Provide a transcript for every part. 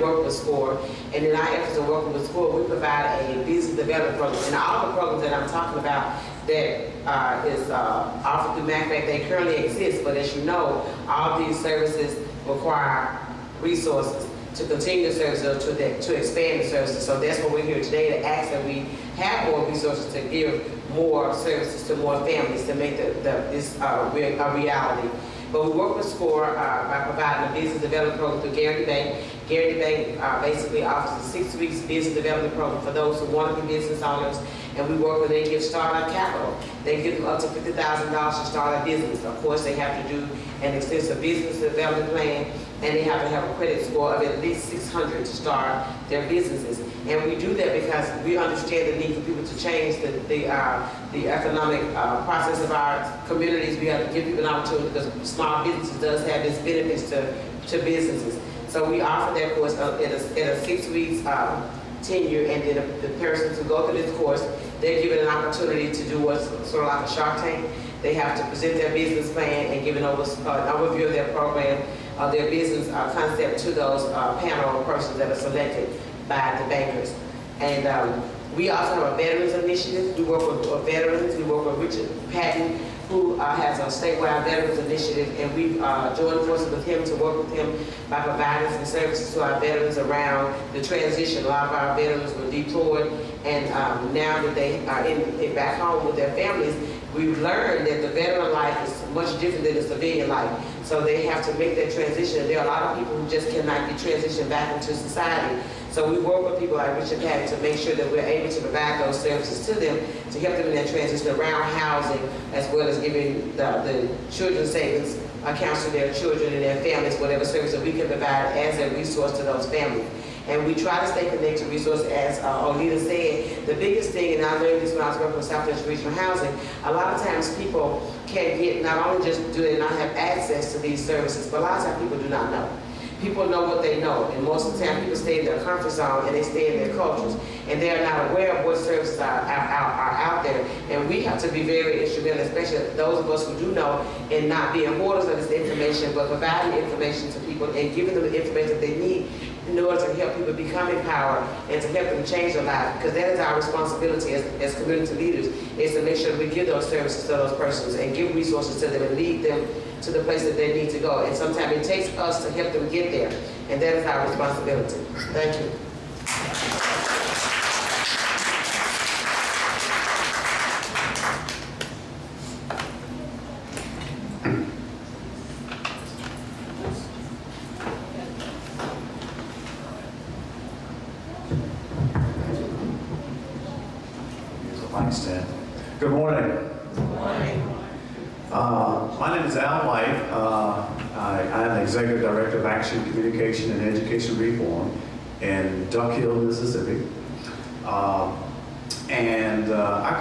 work with SCORE, and in our efforts of working with SCORE, we provide a business development program. And all the programs that I'm talking about that is offered through MACFAC, they currently exist, but as you know, all these services require resources to continue the services or to expand the services. So that's what we're here today, to ask that we have more resources to give more services to more families to make this a reality. But we work with SCORE by providing a business development program through Guaranty Bank. Guaranty Bank basically offers a 6 weeks business development program for those who want to be business owners, and we work with them. They give startup capital. They give them up to $50,000 to start a business. Of course, they have to do an extensive business development plan, and they have to have a credit score of at least 600 to start their businesses. And we do that because we understand the need for people to change the economic process of our communities. We have to give people an opportunity because small businesses does have its benefits to businesses. So we offer that course at a 6 weeks tenure, and then the persons who go through this course, they're given an opportunity to do what's sort of like a Shark Tank. They have to present their business plan and give an overview of their program, their business concept to those panel of persons that are selected by the bankers. And we also have a veterans initiative. We work with veterans. We work with Richard Patton, who has a statewide veterans initiative, and we've joined forces with him to work with him by providing some services to our veterans around the transition. A lot of our veterans were deployed, and now that they are back home with their families, we've learned that the veteran life is much different than the civilian life. So they have to make that transition. There are a lot of people who just cannot be transitioned back into society. So we work with people like Richard Patton to make sure that we're able to provide those services to them, to help them in that transition around housing, as well as giving the children's savings accounts to their children and their families, whatever service that we can provide as a resource to those families. And we try to stay connected to resources. As Olita said, the biggest thing, and I learned this when I was working with Southwest Regional Housing, a lot of times people can't get, not only just do they not have access to these services, but a lot of times people do not know. People know what they know, and most of the time people stay in their comfort zone and they stay in their cultures, and they are not aware of what services are out there. And we have to be very instrumental, especially those of us who do know, and not being hoarders of this information, but providing information to people and giving them the information that they need in order to help people become empowered and to help them change their lives. Because that is our responsibility as community leaders, is to make sure that we give those services to those persons and give resources to them and lead them to the place that they need to go. And sometimes it takes us to help them get there, and that is our responsibility. Thank you. Good morning. Good morning. My name is Al White. I am the Executive Director of Action, Communication, and Education Reform in Duck Hill, Mississippi. I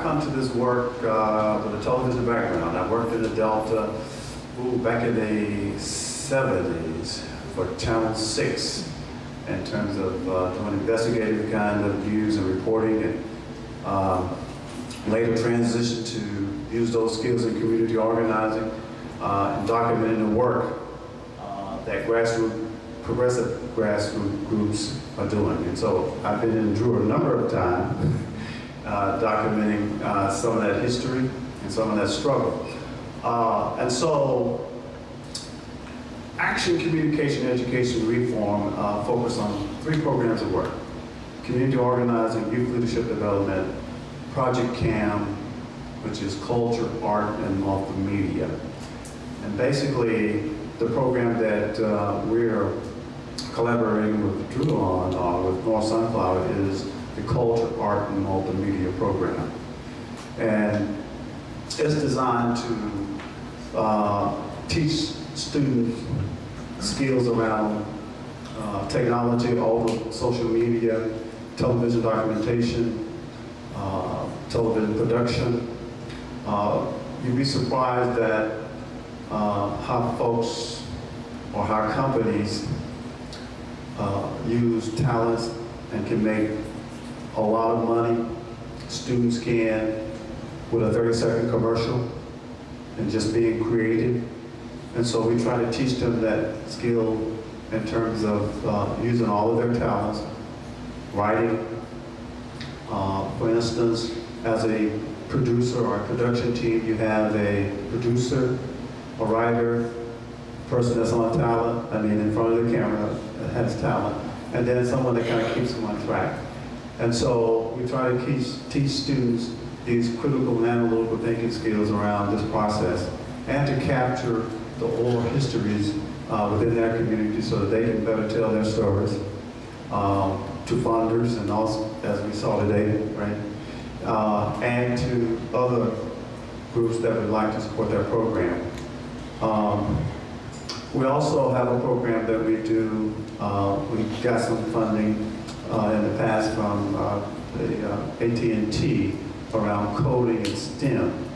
come to this work with a television background. I worked in the Delta back in the 70s for Channel 6 in terms of doing investigative kind of news and reporting, and later transitioned to use those skills in community organizing and documenting the work that progressive grassroots groups are doing. And so I've been in Drew a number of times documenting some of that history and some of that struggle. And so Action, Communication, Education Reform focus on 3 programs of work: community organizing, youth leadership development, Project CAM, which is culture, art, and multimedia. And basically, the program that we're collaborating with Drew on, with North Sunflower, is the Culture, Art, and Multimedia program. And it's designed to teach students skills around technology, all the social media, television documentation, television production. You'd be surprised at how folks or how companies use talents and can make a lot of money. Students can with a 30-second commercial and just being creative. And so we try to teach them that skill in terms of using all of their talents, writing. For instance, as a producer or a production team, you have a producer, a writer, person that's on talent, in front of the camera that has talent, and then someone that kind of keeps them on track. And so we try to teach students these critical and analytical thinking skills around this process, and to capture the oral histories within their community so that they can better tell their stories to funders and also, as we saw today, right, and to other groups that would like to support their program. We also have a program that we do, we got some funding in the past from the AT&T around coding and STEM.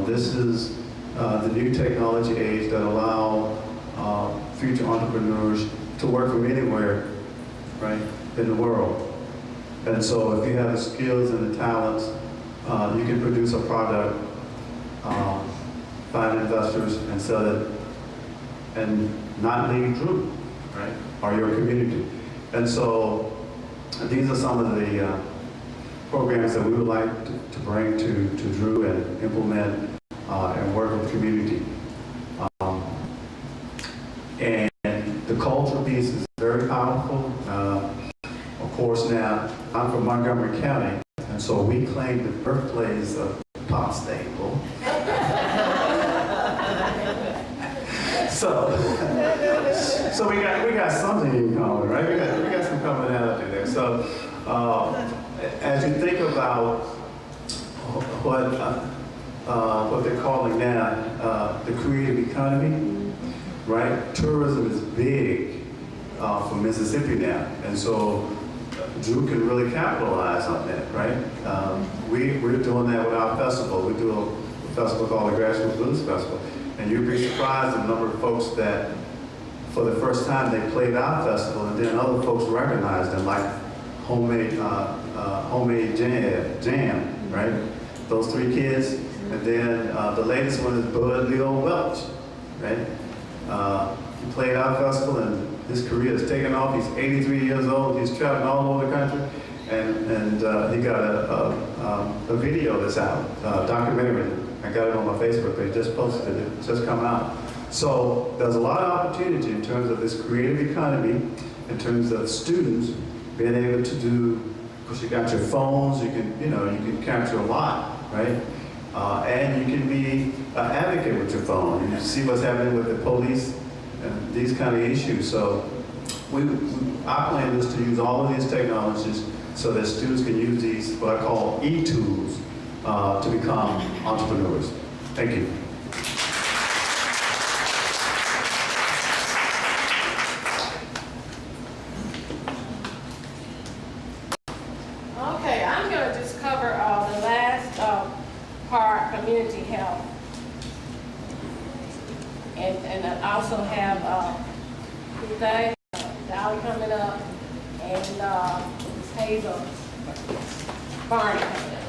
This is the new technology age that allow future entrepreneurs to work from anywhere, right, in the world. And so if you have the skills and the talents, you can produce a product, find investors and sell it, and not leave Drew, right, or your community. And so these are some of the programs that we would like to bring to Drew and implement and work with the community. And the culture piece is very powerful. Of course, now I'm from Montgomery County, and so we claim the birthplace of Pop Staple. So we got something in common, right? We got some commonality there. So as you think about what they're calling now the creative economy, right? Tourism is big for Mississippi now, and so Drew can really capitalize on that, right? We're doing that with our festival. We do a festival called the Grassroots Blues Festival, and you'd be surprised the number of folks that for the first time they played our festival, and then other folks recognized them, like homemade jam, right? Those 3 kids, and then the latest one is Bud Leo Welch, right? He played our festival, and his career has taken off. He's 83 years old. He's traveling all over the country, and he got a video that's out, documentary. I got it on my Facebook page. Just posted it. It's just come out. So there's a lot of opportunity in terms of this creative economy, in terms of students being able to do, because you got your phones, you can capture a lot, right? And you can be an advocate with your phone. You see what's happening with the police and these kind of issues. So our plan is to use all of these technologies so that students can use these, what I call e-tools, to become entrepreneurs. Thank you. Okay, I'm going to just cover the last part, community health. And I also have today, Dolly coming up, and Hazel Barney coming up.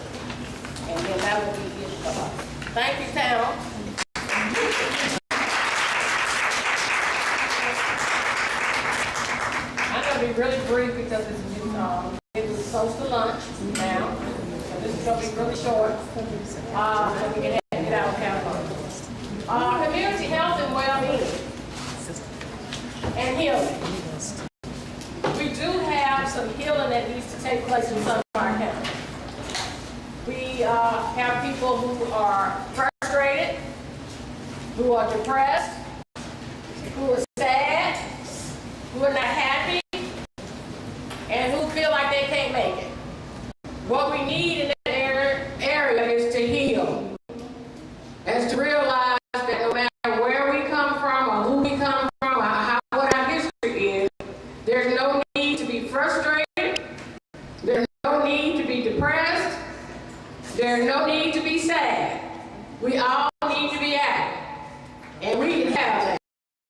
And then that will be it for us. Thank you, Tal. I'm going to be really brief because it's close to lunch now. So this is going to be really short. So we can get out of California. Community health and well-being and healing. We do have some healing that needs to take place in some of our counties. We have people who are frustrated, who are depressed, who are sad, who are not happy, and who feel like they can't make it. What we need in that area is to heal, is to realize that no matter where we come from or who we come from or what our history is, there's no need to be frustrated, there's no need to be depressed, there's no need to be sad. We all need to be happy, and we can have that.